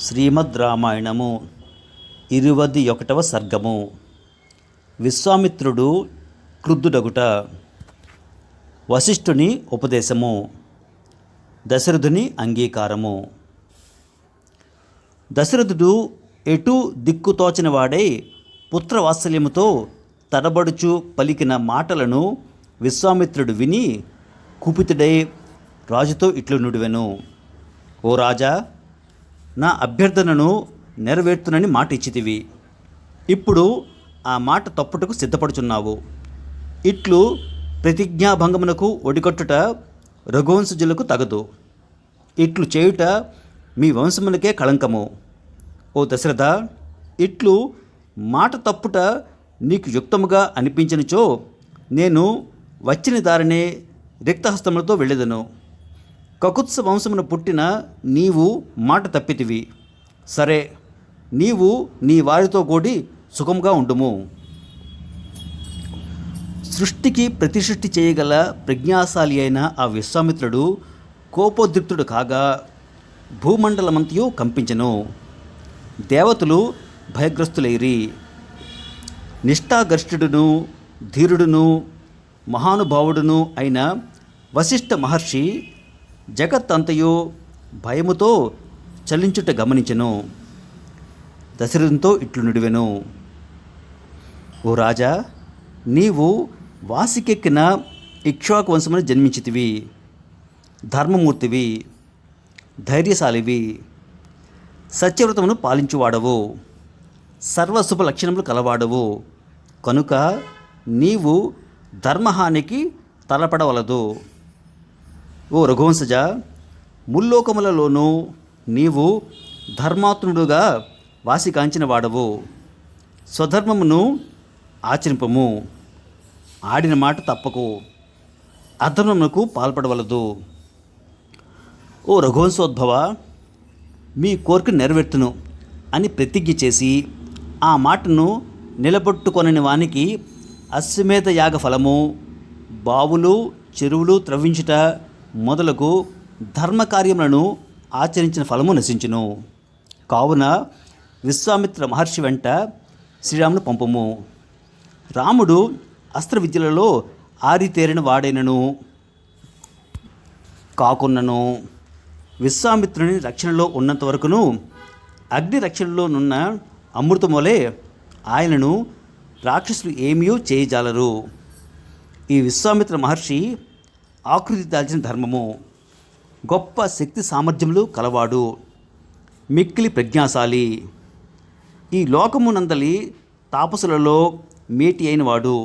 శ్రీమద్ రామాయణము 21వ సర్గము. విశ్వామిత్రుడు క్రుద్ధుడగుట. వశిష్ఠుని ఉపదేశము. దశరథుని అంగీకారము. దశరథుడు ఎటు దిక్కుతోచిన వాడై పుత్రవాత్సల్యముతో తడబడుచు పలికిన మాటలను విశ్వామిత్రుడు విని కుపితుడై రాజుతో ఇట్లు నుడివెను. ఓ రాజా, నా అభ్యర్థనను నెరవేర్తునని మాట ఇచ్చితివి. ఇప్పుడు ఆ మాట తప్పుటకు సిద్ధపడుచున్నావు. ఇట్లు ప్రతిజ్ఞాభంగమునకు ఒడికట్టుట రఘువంశజులకు తగదు. ఇట్లు చేయుట మీ వంశమునకే కళంకము. ఓ దశరథ, ఇట్లు మాట తప్పుట నీకు యుక్తముగా అనిపించినచో నేను వచ్చిన దారినే రిక్తహస్తములతో వెళ్ళెదను. కకుత్స వంశమును పుట్టిన నీవు మాట తప్పితివి. సరే, నీవు నీ వారితో కూడి సుఖంగా ఉండుము. సృష్టికి ప్రతిసృష్టి చేయగల ప్రజ్ఞాశాలి అయిన ఆ విశ్వామిత్రుడు కోపోద్రిక్తుడు కాగా భూమండలమంతయు కంపించెను. దేవతలు భయగ్రస్తులైరి. నిష్ఠాగరిష్ఠుడును ధీరుడును మహానుభావుడును అయిన వశిష్ఠ మహర్షి జగత్తంతయు భయముతో చలించుట గమనించెను. దశరథునితో ఇట్లు నుడివెను. ఓ రాజా, నీవు వాసికెక్కిన ఇక్ష్వాకు వంశమును జన్మించితివి. ధర్మమూర్తివి, ధైర్యశాలివి, సత్యవ్రతమును పాలించువాడవు, సర్వశుభ లక్షణములు కలవాడవు. కనుక నీవు ధర్మహానికి తలపడవలదు. ఓ రఘువంశజ, ముల్లోకములలోనూ నీవు ధర్మాత్ముడుగా వాసికాంచిన వాడవు. స్వధర్మమును ఆచరింపము. ఆడిన మాట తప్పకు. అధర్మమునకు పాల్పడవలదు. ఓ రఘువంశోద్భవ, మీ కోరిక నెరవేర్తును అని ప్రతిజ్ఞ చేసి ఆ మాటను నిలబెట్టుకొనని వానికి అశ్వమేధ యాగ ఫలము, బావులు చెరువులు త్రవ్వించుట మొదలగు ధర్మకార్యములను ఆచరించిన ఫలము నశించును. కావున విశ్వామిత్ర మహర్షి వెంట శ్రీరామును పంపము. రాముడు అస్త్ర విద్యలలో ఆరితేరిన వాడైనను కాకున్నను విశ్వామిత్రుని రక్షణలో ఉన్నంత వరకును అగ్ని రక్షణలోనున్న అమృతమోలే ఆయనను రాక్షసులు ఏమీ చేయజాలరు. ఈ విశ్వామిత్ర మహర్షి ఆకృతి దాల్చిన ధర్మము, గొప్ప శక్తి సామర్థ్యములు కలవాడు, మిక్కిలి ప్రజ్ఞాశాలి, ఈ లోకమునందలి తాపసులలో మేటి అయినవాడు,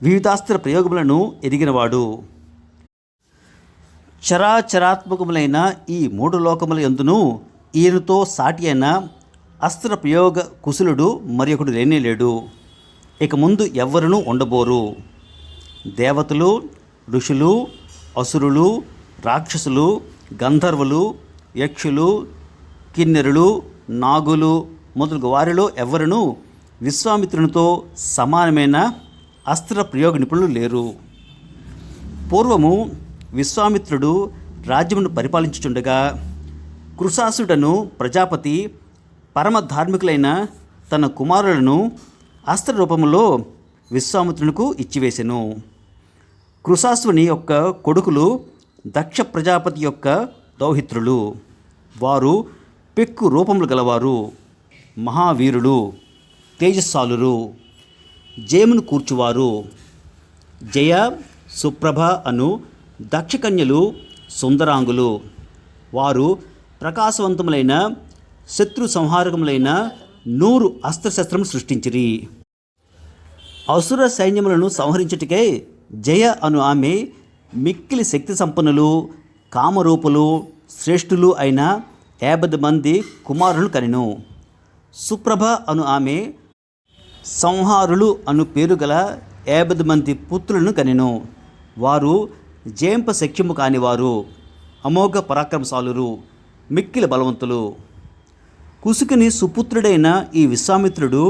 వివిధాస్త్ర ప్రయోగములను ఎరిగినవాడు, చరాచరాత్మకములైన ఈ మూడు లోకముల యందును ఈయనతో సాటి అయిన అస్త్ర ప్రయోగ కుశలుడు మరి ఒకడు లేనేలేడు. ఇక ముందు ఎవ్వరూ ఉండబోరు. దేవతలు, ఋషులు, అసురులు, రాక్షసులు, గంధర్వులు, యక్షులు, కిన్నెరులు, నాగులు మొదలగు వారిలో ఎవ్వరూ విశ్వామిత్రునితో సమానమైన అస్త్ర ప్రయోగ నిపుణులు లేరు. పూర్వము విశ్వామిత్రుడు రాజ్యమును పరిపాలించుచుండగా కృశాసుడను ప్రజాపతి పరమ ధార్మికులైన తన కుమారులను అస్త్ర రూపములో విశ్వామిత్రునికు ఇచ్చివేసెను. కృశాశ్వుని యొక్క కొడుకులు దక్ష ప్రజాపతి యొక్క దౌహిత్రులు. వారు పెక్కు రూపములు గలవారు, మహావీరులు, తేజస్సాలురు, జయమును కూర్చువారు. జయ, సుప్రభ అను దక్షకన్యలు సుందరాంగులు. వారు ప్రకాశవంతములైన శత్రు సంహారకములైన 100 అస్త్రశస్త్రములు సృష్టించిరి. అసుర సైన్యములను సంహరించుటకై జయ అను ఆమె మిక్కిలి శక్తి సంపన్నులు, కామరూపులు, శ్రేష్ఠులు అయిన 50 మంది కుమారులను కనెను. సుప్రభ అను ఆమె సంహారులు అను పేరు గల 50 మంది పుత్రులను కనెను. వారు జయంప శక్యము కానివారు, అమోఘ పరాక్రమశాలురు, మిక్కిలి బలవంతులు. కుసుకుని సుపుత్రుడైన ఈ విశ్వామిత్రుడు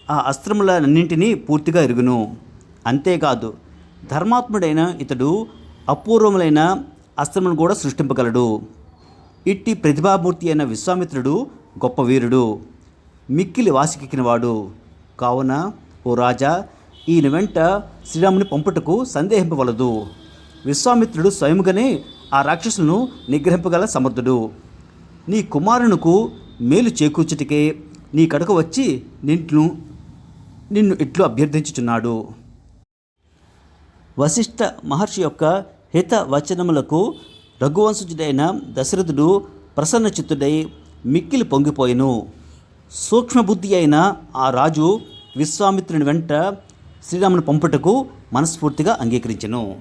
ఆ అస్త్రములన్నింటినీ పూర్తిగా ఎరుగును. అంతేకాదు, ధర్మాత్ముడైన ఇతడు అపూర్వములైన అస్త్రములను కూడా సృష్టింపగలడు. ఇట్టి ప్రతిభామూర్తి అయిన విశ్వామిత్రుడు గొప్ప వీరుడు, మిక్కిలి వాసికెక్కినవాడు. కావున ఓ రాజా, ఈయన వెంట శ్రీరాముని పంపుటకు సందేహింపవలదు. విశ్వామిత్రుడు స్వయముగానే ఆ రాక్షసులను నిగ్రహింపగల సమర్థుడు. నీ కుమారునికి మేలు చేకూర్చుటకే నీ కడకు వచ్చి నిన్ను ఇట్లు అభ్యర్థించుచున్నాడు. వశిష్ఠ మహర్షి యొక్క హిత వచనములకు రఘువంశజుడైన దశరథుడు ప్రసన్నచిత్తుడై మిక్కిలి పొంగిపోయెను. సూక్ష్మబుద్ధి అయిన ఆ రాజు విశ్వామిత్రుని వెంట శ్రీరాముని పంపుటకు మనస్ఫూర్తిగా అంగీకరించెను.